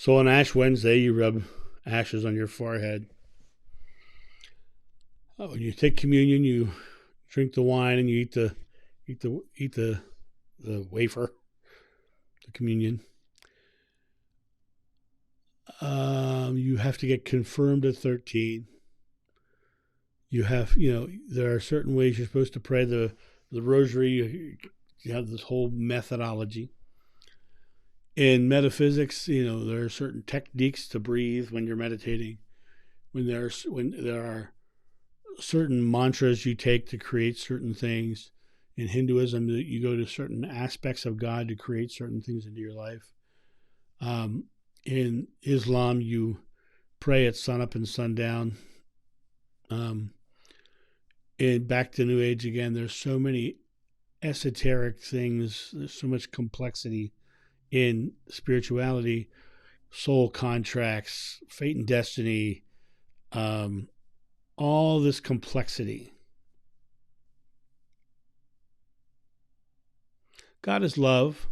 So on Ash Wednesday, you rub ashes on your forehead. When you take communion, you drink the wine and you eat the wafer, the communion. You have to get confirmed at 13. There are certain ways you're supposed to pray the rosary. You have this whole methodology. In metaphysics, there are certain techniques to breathe when you're meditating. When there are certain mantras you take to create certain things. In Hinduism, you go to certain aspects of God to create certain things into your life. In Islam, you pray at sunup and sundown. Back to New Age again, there's so many esoteric things. There's so much complexity in spirituality, soul contracts, fate and destiny, all this complexity. God is love.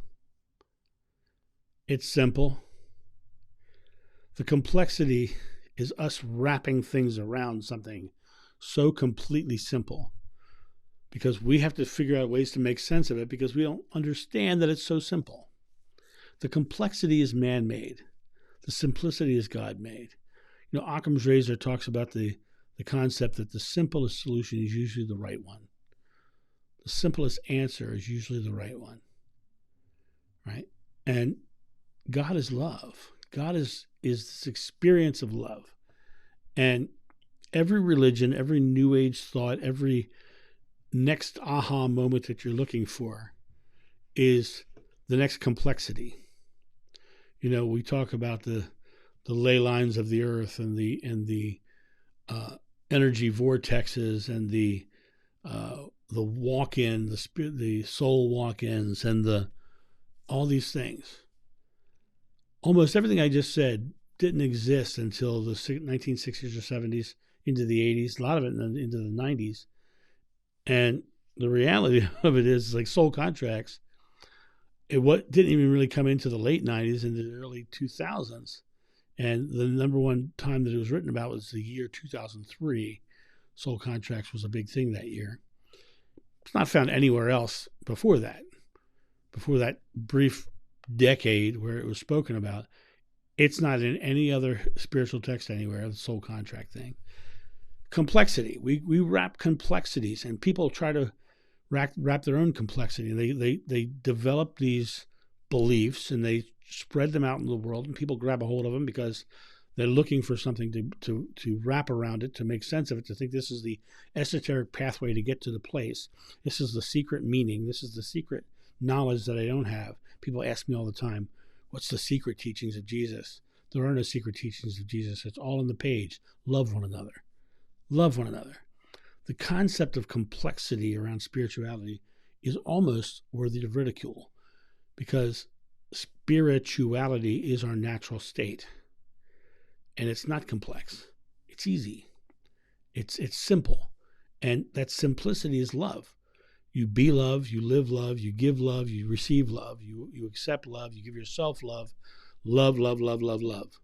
It's simple. The complexity is us wrapping things around something so completely simple, because we have to figure out ways to make sense of it because we don't understand that it's so simple. The complexity is man-made. The simplicity is God-made. Occam's razor talks about the concept that the simplest solution is usually the right one. The simplest answer is usually the right one, right? And God is love. God is this experience of love. And every religion, every New Age thought, every next aha moment that you're looking for is the next complexity. We talk about the ley lines of the earth and the energy vortexes and the walk-in, the soul walk-ins, and all these things. Almost everything I just said didn't exist until the 1960s or 70s, into the 80s, a lot of it into the 90s. And the reality of it is, like soul contracts, it didn't even really come into the late 90s, into the early 2000s. And the number one time that it was written about was the year 2003. Soul contracts was a big thing that year. It's not found anywhere else before that brief decade where it was spoken about. It's not in any other spiritual text anywhere, the soul contract thing. Complexity. We wrap complexities, and people try to wrap their own complexity. They develop these beliefs and they spread them out in the world, and people grab a hold of them because they're looking for something to wrap around it, to make sense of it, to think this is the esoteric pathway to get to the place. This is the secret meaning. This is the secret knowledge that I don't have. People ask me all the time, what's the secret teachings of Jesus? There are no secret teachings of Jesus. It's all on the page. Love one another. Love one another. The concept of complexity around spirituality is almost worthy of ridicule, because spirituality is our natural state. And it's not complex. It's easy. It's simple. And that simplicity is love. You be love, you live love, you give love, you receive love, you accept love, you give yourself love. Love, love, love, love, love.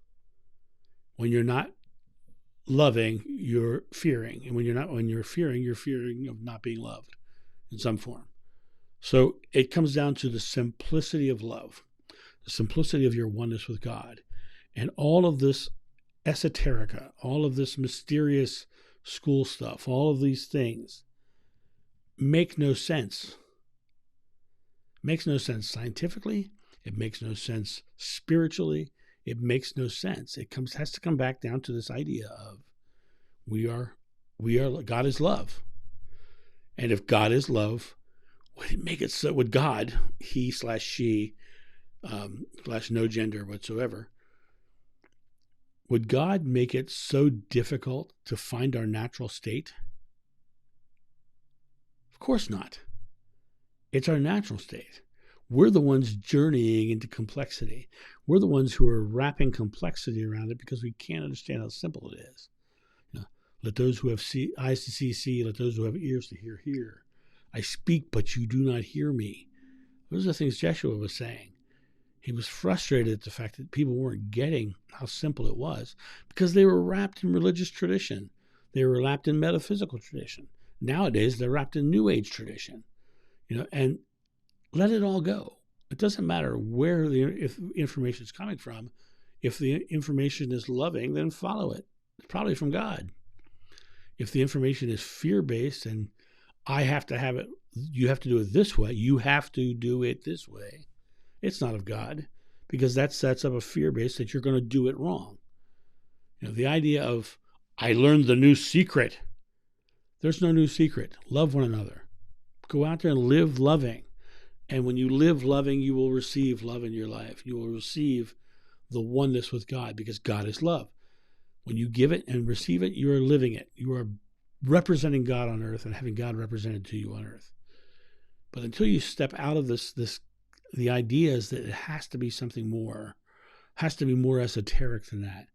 When you're not loving, you're fearing. And when you're fearing of not being loved in some form. So it comes down to the simplicity of love, the simplicity of your oneness with God. And all of this esoterica, all of this mysterious school stuff, all of these things make no sense. Makes no sense scientifically. It makes no sense spiritually. It makes no sense. Has to come back down to this idea of we are God is love. And if God is love, would it make it so? Would God, he/she, / no gender whatsoever, would God make it so difficult to find our natural state? Of course not. It's our natural state. We're the ones journeying into complexity. We're the ones who are wrapping complexity around it because we can't understand how simple it is. Let those who have eyes to see, see. Let those who have ears to hear, hear. I speak, but you do not hear me. Those are the things Jeshua was saying. He was frustrated at the fact that people weren't getting how simple it was because they were wrapped in religious tradition. They were wrapped in metaphysical tradition. Nowadays, they're wrapped in New Age tradition, and let it all go. It doesn't matter where if information is coming from. If the information is loving, then follow it. It's probably from God. If the information is fear-based and I have to have it, you have to do it this way, you have to do it this way, it's not of God, because that sets up a fear base that you're going to do it wrong. The idea of, I learned the new secret. There's no new secret. Love one another. Go out there and live loving. And when you live loving, you will receive love in your life. You will receive the oneness with God, because God is love. When you give it and receive it, you are living it. You are representing God on earth and having God represented to you on earth. But until you step out of the idea is that it has to be something more, has to be more esoteric than that.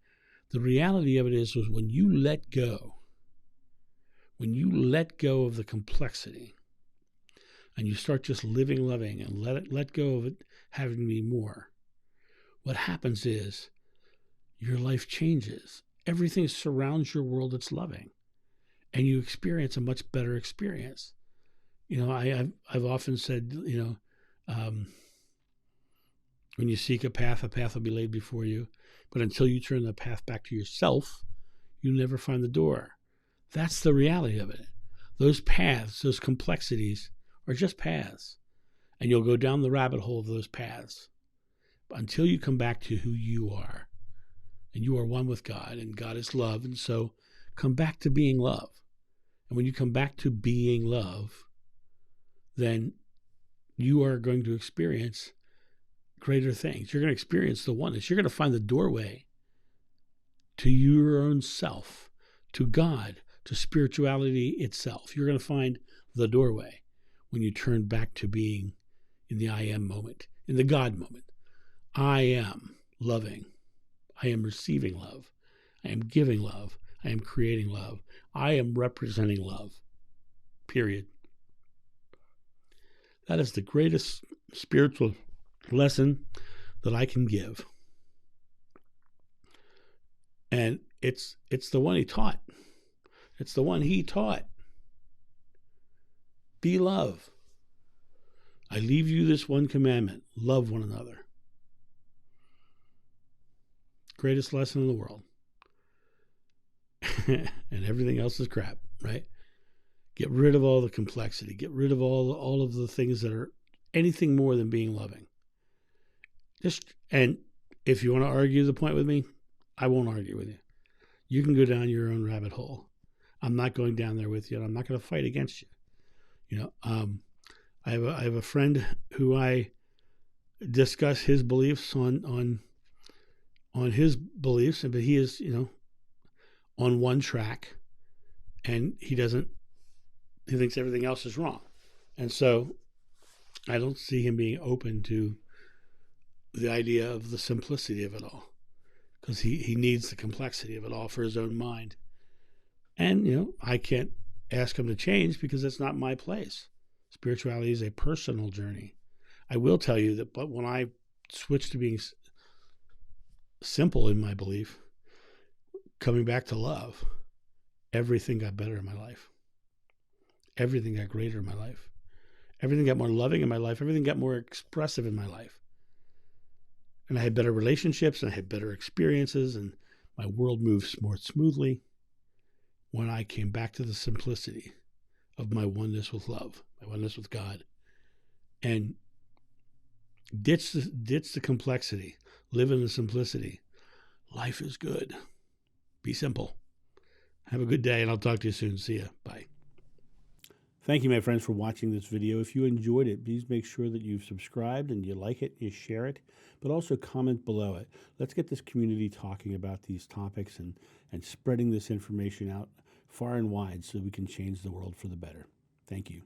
The reality of it is when you let go of the complexity and you start just living, loving, and let go of it having to be more, what happens is your life changes. Everything surrounds your world that's loving, and you experience a much better experience. I've often said, when you seek a path will be laid before you. But until you turn the path back to yourself, you never find the door. That's the reality of it. Those paths, those complexities are just paths. And you'll go down the rabbit hole of those paths. But until you come back to who you are, and you are one with God, and God is love, and so come back to being love. And when you come back to being love, then you are going to experience greater things. You're going to experience the oneness. You're going to find the doorway to your own self, to God, to spirituality itself. You're going to find the doorway when you turn back to being in the I am moment, in the God moment. I am loving. I am receiving love. I am giving love. I am creating love. I am representing love. Period. That is the greatest spiritual lesson that I can give. And it's the one he taught. It's the one he taught. Be love. I leave you this one commandment. Love one another. Greatest lesson in the world. And everything else is crap, right? Get rid of all the complexity. Get rid of all of the things that are anything more than being loving. And if you want to argue the point with me, I won't argue with you. You can go down your own rabbit hole. I'm not going down there with you, and I'm not going to fight against you. I have a friend who I discuss his beliefs on his beliefs, but he is, on one track, and he thinks everything else is wrong. And so I don't see him being open to the idea of the simplicity of it all, because he needs the complexity of it all for his own mind. And, I can't ask him to change because it's not my place. Spirituality is a personal journey. I will tell you that, but when I switched to being simple in my belief, coming back to love, everything got better in my life. Everything got greater in my life. Everything got more loving in my life. Everything got more expressive in my life. And I had better relationships, and I had better experiences, and my world moved more smoothly when I came back to the simplicity of my oneness with love, my oneness with God, and ditch the complexity, live in the simplicity. Life is good. Be simple. Have a good day, and I'll talk to you soon. See ya. Bye. Thank you, my friends, for watching this video. If you enjoyed it, please make sure that you've subscribed and you like it, you share it, but also comment below it. Let's get this community talking about these topics and spreading this information out far and wide so we can change the world for the better. Thank you.